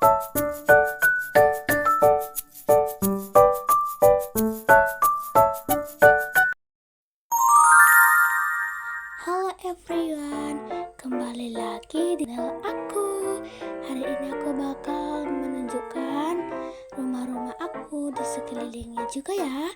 Halo everyone, kembali lagi di channel aku. Hari ini aku bakal menunjukkan rumah-rumah aku di sekelilingnya juga ya.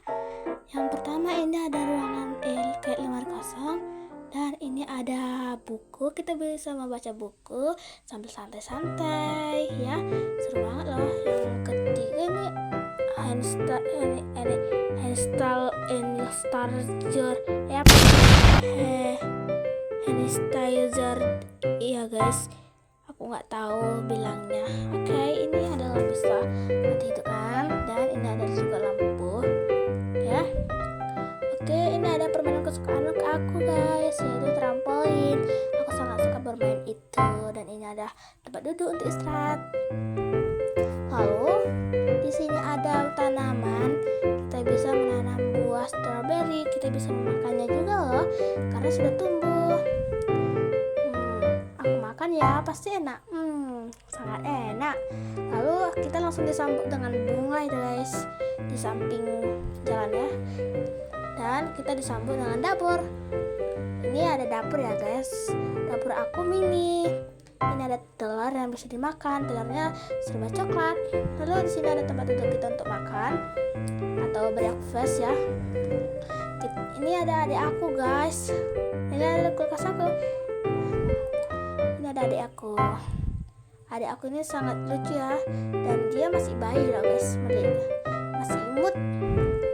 Yang pertama ini ada ruangan kayak lemari kosong. Dan ini ada buku, kita bisa membaca buku sambil santai-santai ya. Seru banget loh. Yang ketiga ini Hanstal Starger ya. Sanitizer, iya guys, aku nggak tahu bilangnya. Oke, ini adalah bisa mati itu kan, dan ini ada juga lampu ya. Oke, ini ada permainan kesukaan aku guys, yaitu trampolin. Aku sangat suka bermain itu, dan ini ada tempat duduk untuk istirahat. Lalu di sini ada tanaman, kita bisa menanam buah strawberry, kita bisa memakannya juga loh, karena sudah tumbuh. Ya pasti enak, sangat enak. Lalu kita langsung disambut dengan bunga itu guys, di samping jalan ya. Dan kita disambut dengan dapur. Ini ada dapur ya guys, dapur aku mini. Ini ada telur yang bisa dimakan, telurnya serba coklat. Lalu di sini ada tempat duduk kita untuk makan atau breakfast ya. Ini ada adik aku guys, ini ada kulkas aku. Ada adik aku ini sangat lucu ya, dan dia masih bayi loh guys, masih imut,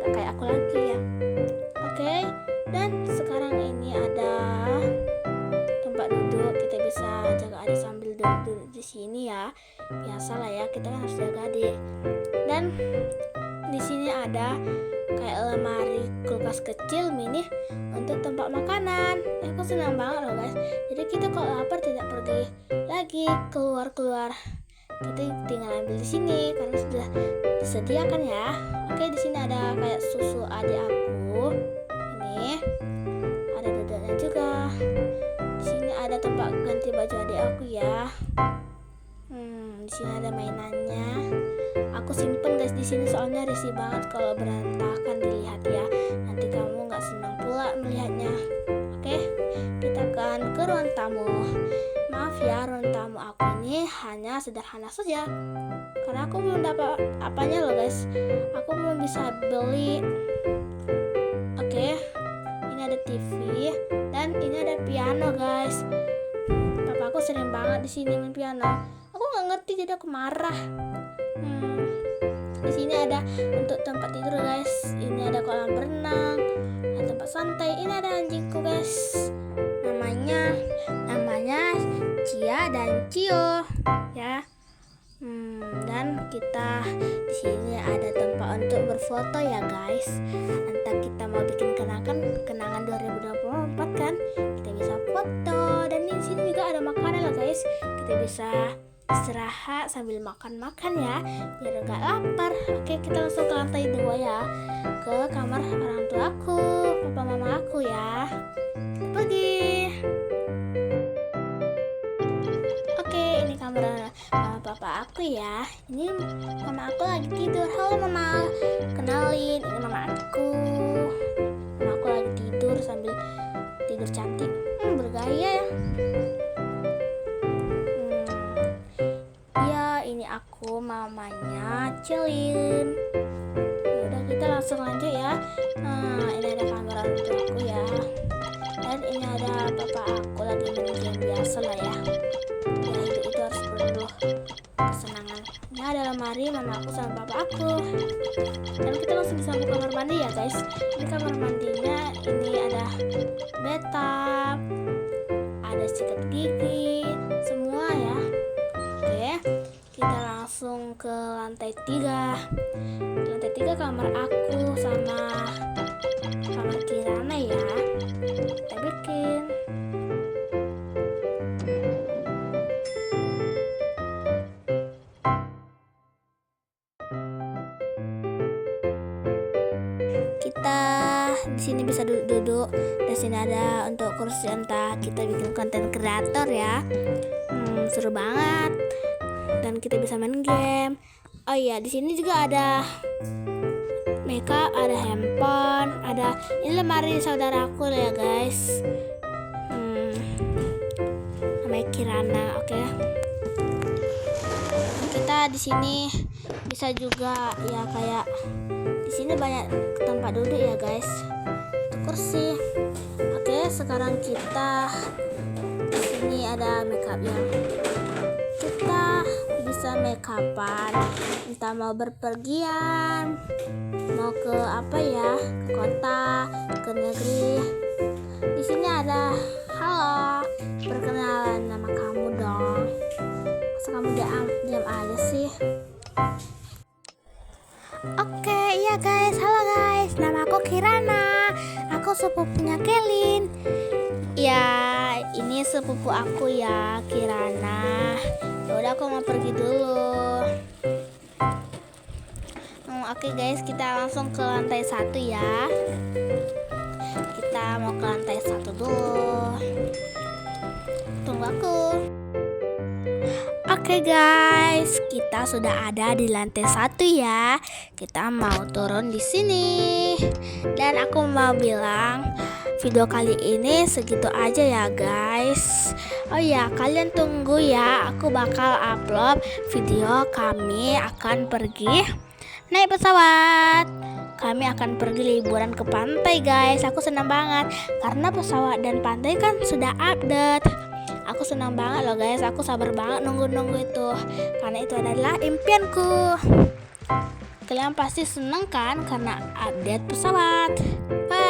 gak kayak aku lagi ya. Oke, dan sekarang ini ada tempat duduk, kita bisa jaga adik sambil duduk di sini ya. Biasalah ya, kita kan harus jaga adik. Dan di sini ada kayak lemari kulkas kecil mini untuk tempat makanan. Aku senang banget loh guys. Jadi kita kalau lapar tidak pergi lagi keluar, kita tinggal ambil di sini karena sudah disediakan ya. Oke, di sini ada kayak susu adik aku. Ini ada duduknya juga. Di sini ada tempat ganti baju adik aku ya. Di sini ada mainannya. Aku simpen guys di sini soalnya risih banget kalau berantakan dilihat ya. Nanti kamu nggak senang pula melihatnya. Oke, kita akan ke ruang tamu. Maaf ya, ruang tamu aku ini hanya sederhana saja karena aku belum dapat apanya loh guys. Aku belum bisa beli. Oke, ini ada TV dan ini ada piano guys. Papaku sering banget di sini main piano. Aku nggak ngerti jadi aku marah. Di sini ada untuk tempat tidur guys. Ini ada kolam berenang, ada tempat santai. Ini ada anjingku guys. Namanya Cia dan Cio ya. Dan kita di sini ada tempat untuk berfoto ya guys. Entah kita mau bikin kenangan 2024 kan, kita bisa foto. Dan di sini juga ada makanan loh guys. Kita bisa istirahat sambil makan ya, biar gak lapar. Oke, kita langsung ke lantai 2 ya, ke kamar orang tua aku, papa mama aku ya. Kita pergi. Oke, ini kamar mama papa aku ya. Ini mama aku lagi tidur. Halo mama, kenalin, ini mama aku. Mama aku lagi tidur sambil tidur cantik, bergaya ya. Aku mamanya Celin. Udah, kita langsung lanjut ya. Ini ada kamar orang tua aku ya. Dan ini ada papa aku lagi main game biasa lah ya. Ya itu harus penuh kesenangan. Ini ada lemari mama aku sama papa aku. Dan kita langsung bisa ke kamar mandi ya guys. Ini kamar mandinya, ini ada bathtub, ada sikat gigi, semua ya. Oke, kita langsung ke lantai 3. Lantai 3 kamar aku sama kamar Kirana ya. Kita bikin. Kita di sini bisa duduk. Di sini ada untuk kursi, entah kita bikin konten kreator ya. Seru banget. Dan dan kita bisa main game. Oh iya, di sini juga ada makeup, ada handphone, ada ini lemari saudaraku ya guys. Namanya Kirana, oke. Kita di sini bisa juga ya kayak di sini banyak tempat duduk ya guys. Kursi. Oke, sekarang kita di sini ada makeup ya. Kita bisa makeupan, entah mau berpergian, mau ke apa ya, ke kota, ke negeri. Di sini ada halo, perkenalan nama kamu dong. Masa kamu diam aja sih? Oke, iya guys, halo guys, nama aku Kirana. Aku sepupunya Kelin. Ya, ini sepupu aku ya, Kirana. Ya udah, aku mau pergi dulu. Oke guys, kita langsung ke lantai 1 ya. Kita mau ke lantai 1 dulu. Tunggu aku. Oke guys, kita sudah ada di lantai 1 ya. Kita mau turun di sini. Dan aku mau bilang, video kali ini segitu aja ya guys. Oh ya, kalian tunggu ya. Aku bakal upload video kami akan pergi naik pesawat. Kami akan pergi liburan ke pantai guys. Aku senang banget karena pesawat dan pantai kan sudah update. Aku senang banget loh guys. Aku sabar banget nunggu itu, karena itu adalah impianku. Kalian pasti senang kan karena update pesawat. Bye.